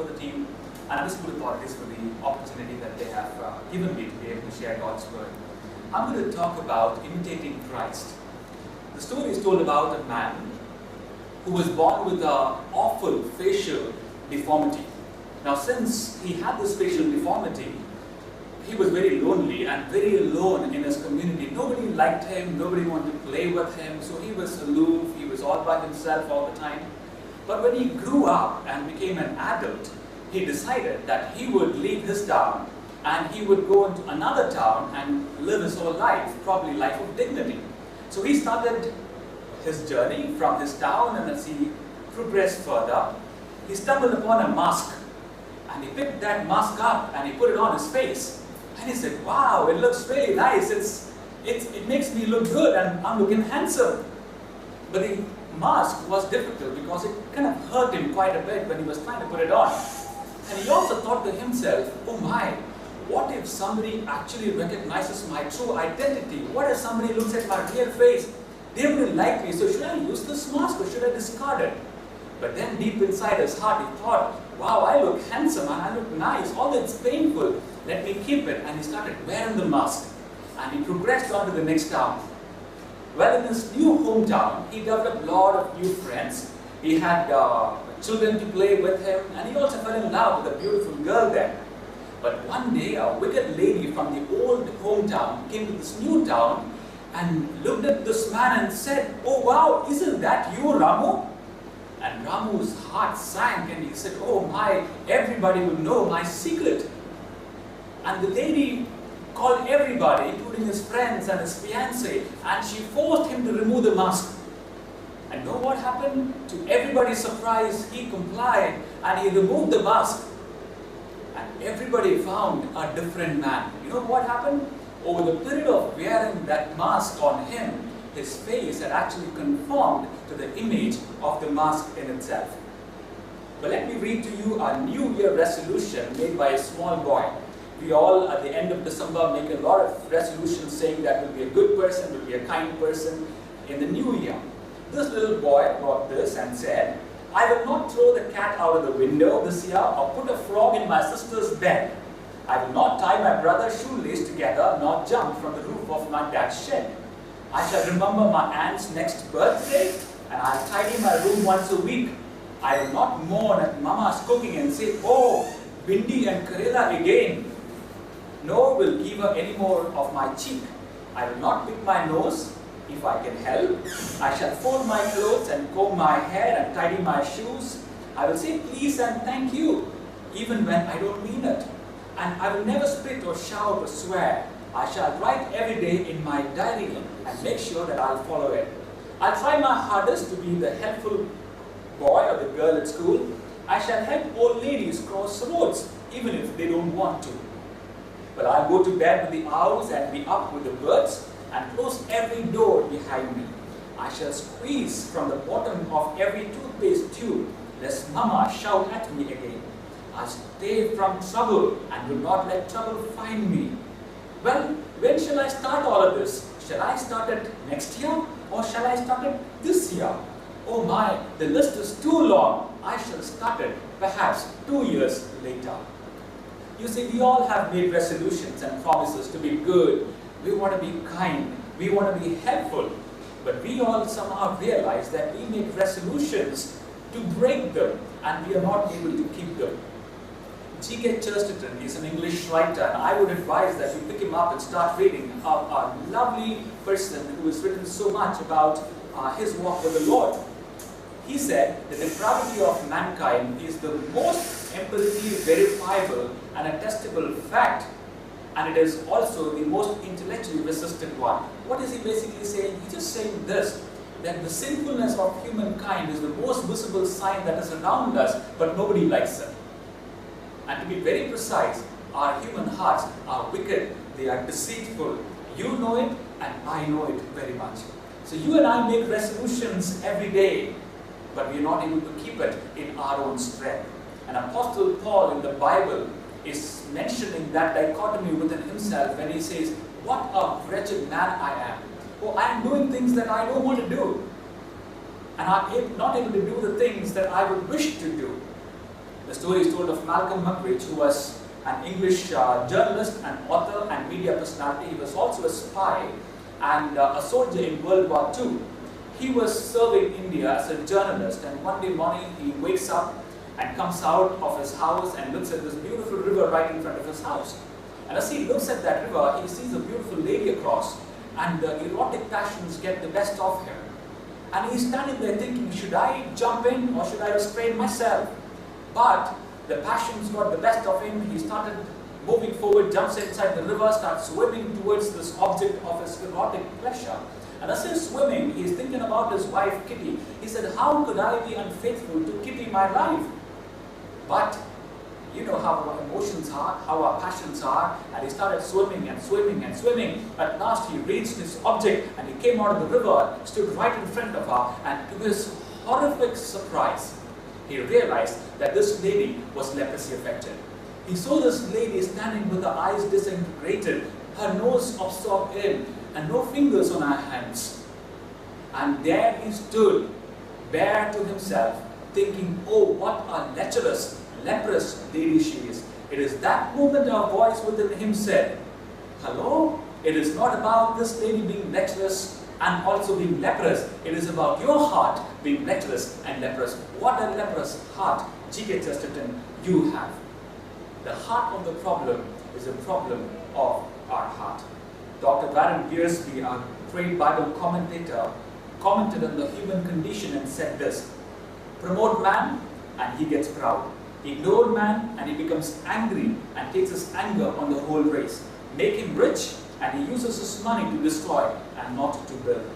for the team and the school authorities for the opportunity that they have given me to be able to share God's word. I'm going to talk about imitating Christ. The story is told about a man who was born with an awful facial deformity. Now, since he had this facial deformity, he was very lonely and very alone in his community. Nobody liked him, nobody wanted to play with him, so he was aloof, he was all by himself all the time. But when he grew up and became an adult, he decided that he would leave his town and he would go into another town and live his whole life, probably life of dignity. So he started his journey from his town, and as he progressed further, he stumbled upon a mask. And he picked that mask up and he put it on his face. And he said, wow, it looks really nice. It makes me look good and I'm looking handsome. But the mask was difficult because it kind of hurt him quite a bit when he was trying to put it on. And he also thought to himself, oh my, what if somebody actually recognizes my true identity? What if somebody looks at my real face? They wouldn't like me, so should I use this mask or should I discard it? But then deep inside his heart, he thought, wow, I look handsome and I look nice, although it's painful, let me keep it. And he started wearing the mask and he progressed on to the next town. Well, in his new hometown, he developed a lot of new friends. He had children to play with him, and he also fell in love with a beautiful girl there. But one day, a wicked lady from the old hometown came to this new town and looked at this man and said, oh wow, isn't that you, Ramu? And Ramu's heart sank and he said, oh my, everybody will know my secret. And the lady called everybody, including his friends and his fiancé, and she forced him to remove the mask. And know what happened? To everybody's surprise, he complied and he removed the mask. And everybody found a different man. You know what happened? Over the period of wearing that mask on him, his face had actually conformed to the image of the mask in itself. But let me read to you a New Year resolution made by a small boy. We all, at the end of December, make a lot of resolutions saying that we'll be a good person, we'll be a kind person in the new year. This little boy brought this and said, I will not throw the cat out of the window this year or put a frog in my sister's bed. I will not tie my brother's shoelace together nor jump from the roof of my dad's shed. I shall remember my aunt's next birthday and I'll tidy my room once a week. I will not mourn at Mama's cooking and say, oh, Bindi and Karela again. Nor will give her any more of my cheek. I will not pick my nose if I can help. I shall fold my clothes and comb my hair and tidy my shoes. I will say please and thank you, even when I don't mean it. And I will never spit or shout or swear. I shall write every day in my diary and make sure that I'll follow it. I'll try my hardest to be the helpful boy or the girl at school. I shall help old ladies cross roads, even if they don't want to. But I'll go to bed with the owls and be up with the birds and close every door behind me. I shall squeeze from the bottom of every toothpaste tube, lest Mama shout at me again. I'll stay from trouble and will not let trouble find me. Well, when shall I start all of this? Shall I start it next year or shall I start it this year? Oh my, the list is too long. I shall start it perhaps 2 years later. You see, we all have made resolutions and promises to be good. We want to be kind. We want to be helpful. But we all somehow realize that we make resolutions to break them and we are not able to keep them. G.K. Chesterton is an English writer, and I would advise that you pick him up and start reading. A lovely person who has written so much about his walk with the Lord. He said, the depravity of mankind is the most empirically verifiable and attestable fact, and it is also the most intellectually resistant one. What is he basically saying? He's just saying this, that the sinfulness of humankind is the most visible sign that is around us, but nobody likes it. And to be very precise, our human hearts are wicked, they are deceitful. You know it, and I know it very much. So you and I make resolutions every day, but we are not able to keep it in our own strength. And Apostle Paul in the Bible is mentioning that dichotomy within himself when he says, what a wretched man I am. Oh, I am doing things that I don't want to do. And I am not able to do the things that I would wish to do. The story is told of Malcolm Muggeridge, who was an English journalist and author and media personality. He was also a spy and a soldier in World War II. He was serving India as a journalist, and one day morning he wakes up and comes out of his house and looks at this beautiful river right in front of his house. And as he looks at that river, he sees a beautiful lady across, and the erotic passions get the best of him. And he's standing there thinking, should I jump in or should I restrain myself? But the passions got the best of him. He started moving forward, jumps inside the river, starts swimming towards this object of his erotic pleasure. And as he's swimming, he's thinking about his wife Kitty. He said, how could I be unfaithful to Kitty, my life? But you know how our emotions are, how our passions are, and he started swimming and swimming and swimming. At last he reached this object and he came out of the river, stood right in front of her, and to his horrific surprise, he realized that this lady was leprosy affected. He saw this lady standing with her eyes disintegrated, her nose absorbed in, and no fingers on her hands. And there he stood, bare to himself, thinking, oh, what a leprous lady she is. It is that moment a voice within him said, hello, it is not about this lady being leprous and also being leprous. It is about your heart being leprous and leprous. What a leprous heart, G.K. Chesterton, you have. The heart of the problem is a problem of our heart. Dr. Warren Wiersbe, a great Bible commentator, commented on the human condition and said this: promote man and he gets proud. Ignore man and he becomes angry and takes his anger on the whole race. Make him rich and he uses his money to destroy and not to build.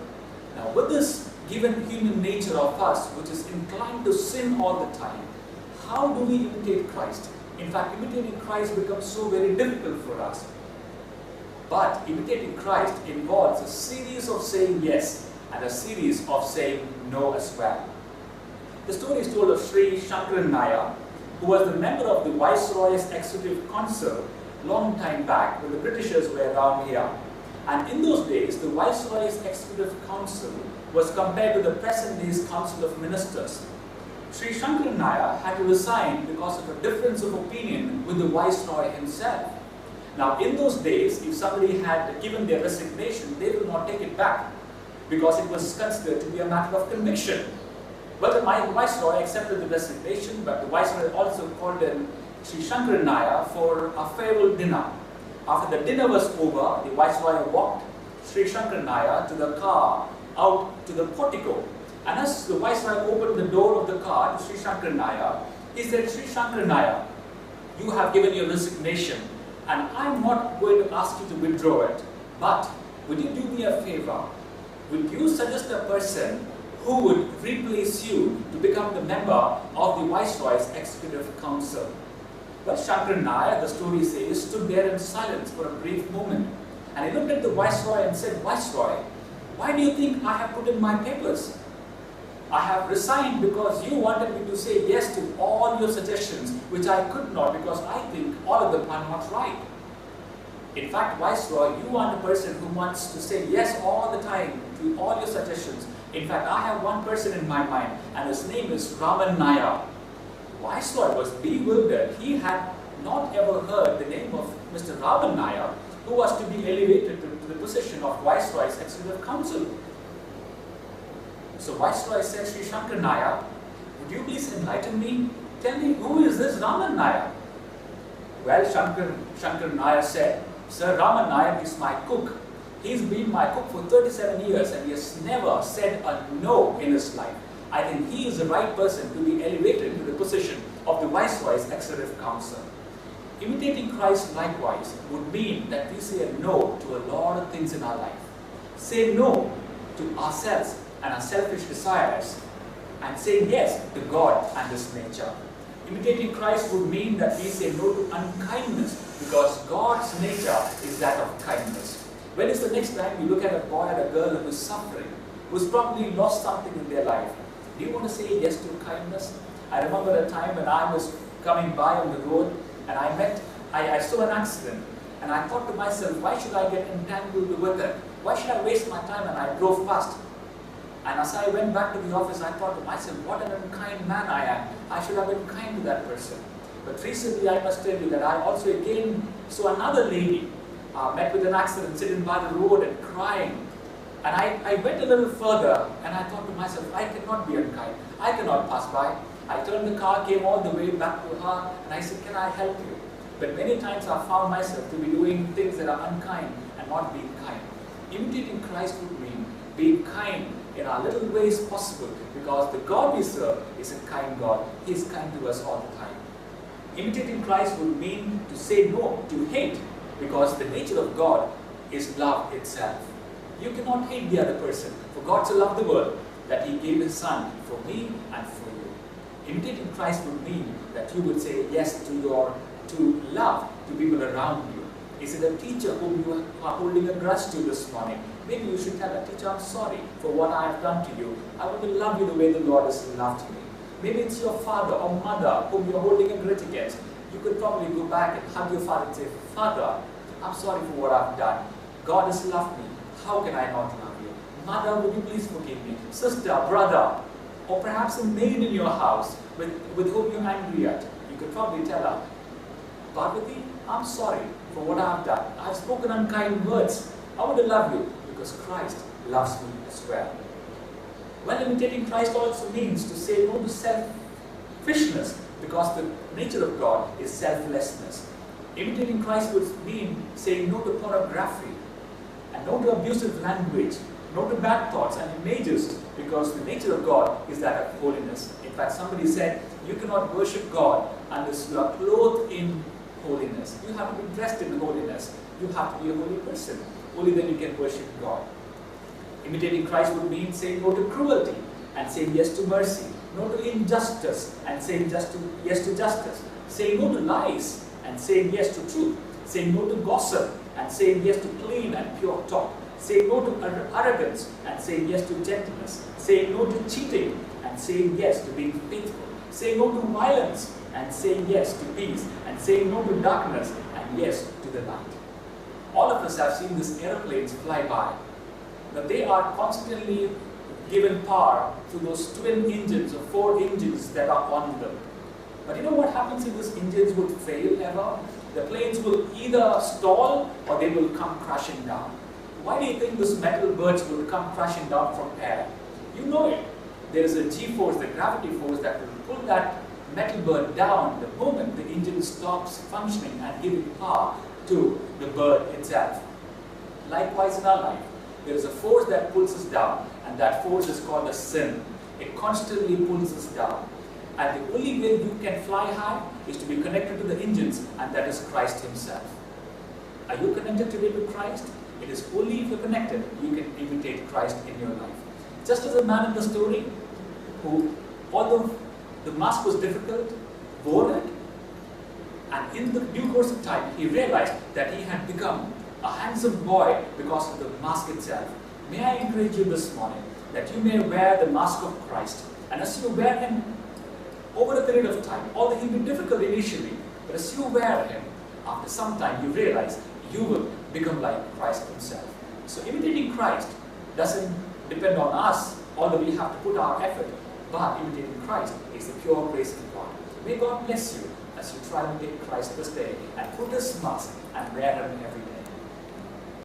Now with this given human nature of us, which is inclined to sin all the time, how do we imitate Christ? In fact, imitating Christ becomes so very difficult for us. But imitating Christ involves a series of saying yes and a series of saying no as well. The story is told of Sri Shankaran Nair, who was the member of the Viceroy's Executive Council long time back when the Britishers were around here. And in those days, the Viceroy's Executive Council was compared to the present day's Council of Ministers. Sri Shankaran Nair had to resign because of a difference of opinion with the Viceroy himself. Now in those days, if somebody had given their resignation, they would not take it back because it was considered to be a matter of conviction. Well, the Viceroy accepted the resignation, but the Viceroy also called in Sri Shankaran Nair for a farewell dinner. After the dinner was over, the Viceroy walked Sri Shankaran Nair to the car, out to the portico. And as the Viceroy opened the door of the car to Sri Shankaran Nair, he said, Sri Shankaran Nair, you have given your resignation, and I'm not going to ask you to withdraw it, but would you do me a favor? Would you suggest a person who would replace you to become the member of the Viceroy's Executive Council? Well, Shankaran Nair, the story says, stood there in silence for a brief moment. And he looked at the Viceroy and said, Viceroy, why do you think I have put in my papers? I have resigned because you wanted me to say yes to all your suggestions, which I could not because I think all of them are not right. In fact, Viceroy, you are the person who wants to say yes all the time to all your suggestions. In fact, I have one person in my mind, and his name is Raman Nair. Viceroy was bewildered. He had not ever heard the name of Mr. Raman Nair, who was to be elevated to the position of Viceroy's Executive Council. So Viceroy said, Sri Shankaran Nair, would you please enlighten me? Tell me, who is this Raman Nair? Well, Shankaran Nair said, Sir, Raman Nair is my cook. He's been my cook for 37 years and he has never said a no in his life. I think he is the right person to be elevated to the position of the Viceroy's Executive Council. Imitating Christ likewise would mean that we say a no to a lot of things in our life. Say no to ourselves and our selfish desires, and say yes to God and His nature. Imitating Christ would mean that we say no to unkindness, because God's nature is that of kindness. When is the next time you look at a boy or a girl who is suffering, who's probably lost something in their life? Do you want to say yes to kindness? I remember a time when I was coming by on the road and I saw an accident, and I thought to myself, why should I get entangled with it? Why should I waste my time? And I drove past. And as I went back to the office, I thought to myself, what an unkind man I am. I should have been kind to that person. But recently, I must tell you that I also again saw another lady met with an accident, sitting by the road and crying. And I went a little further and I thought to myself, I cannot be unkind. I cannot pass by. I turned the car, came all the way back to her, and I said, can I help you? But many times I found myself to be doing things that are unkind and not being kind. Imitating Christ would mean being kind in our little ways possible, because the God we serve is a kind God. He is kind to us all the time. Imitating Christ would mean to say no to hate, because the nature of God is love itself. You cannot hate the other person, for God so loved the world that He gave His Son for me and for you. Imitating Christ would mean that you would say yes to love to people around you. Is it a teacher whom you are holding a grudge to this morning? Maybe you should tell a teacher, I'm sorry for what I have done to you. I want to love you the way the Lord has loved me. Maybe it's your father or mother whom you're holding a grudge against. You could probably go back and hug your father and say, Father, I'm sorry for what I've done. God has loved me. How can I not love you? Mother, would you please forgive me? Sister, brother, or perhaps a maid in your house with whom you're angry at. You could probably tell her, Parvati, I'm sorry for what I've done. I've spoken unkind words. I want to love you because Christ loves me as well. Well, imitating Christ also means to say no to selfishness, because the nature of God is selflessness. Imitating Christ would mean saying no to pornography, and no to abusive language, no to bad thoughts and images, because the nature of God is that of holiness. In fact, somebody said, you cannot worship God unless you are clothed in holiness. You have to be dressed in holiness. You have to be a holy person. Only then you can worship God. Imitating Christ would mean saying no to cruelty and saying yes to mercy, no to injustice and saying yes to justice, saying no to lies and saying yes to truth, saying no to gossip and saying yes to clean and pure talk, saying no to arrogance and saying yes to gentleness, saying no to cheating and saying yes to being faithful, saying no to violence and saying yes to peace, and saying no to darkness and yes to the light. All of us have seen these airplanes fly by. Now they are constantly given power to those twin engines or 4 engines that are on them. But you know what happens if these engines would fail ever? The planes will either stall or they will come crashing down. Why do you think these metal birds will come crashing down from air? You know it. There is a G-force, the gravity force, that will pull that metal bird down the moment the engine stops functioning and giving power to the bird itself. Likewise in our life, there is a force that pulls us down, and that force is called a sin. It constantly pulls us down. And the only way you can fly high is to be connected to the engines, and that is Christ Himself. Are you connected today to Christ? It is only if you're connected you can imitate Christ in your life. Just as a man in the story who, although the mask was difficult, wore it, and in the due course of time he realized that he had become a handsome boy because of the mask itself. May I encourage you this morning that you may wear the mask of Christ, and as you wear Him over a period of time, although He'll be difficult initially, but as you wear Him, after some time you realize you will become like Christ Himself. So imitating Christ doesn't depend on us, although we have to put our effort, but imitating Christ is the pure grace of God. May God bless you as you try to imitate Christ this day and put His mask and wear Him every day.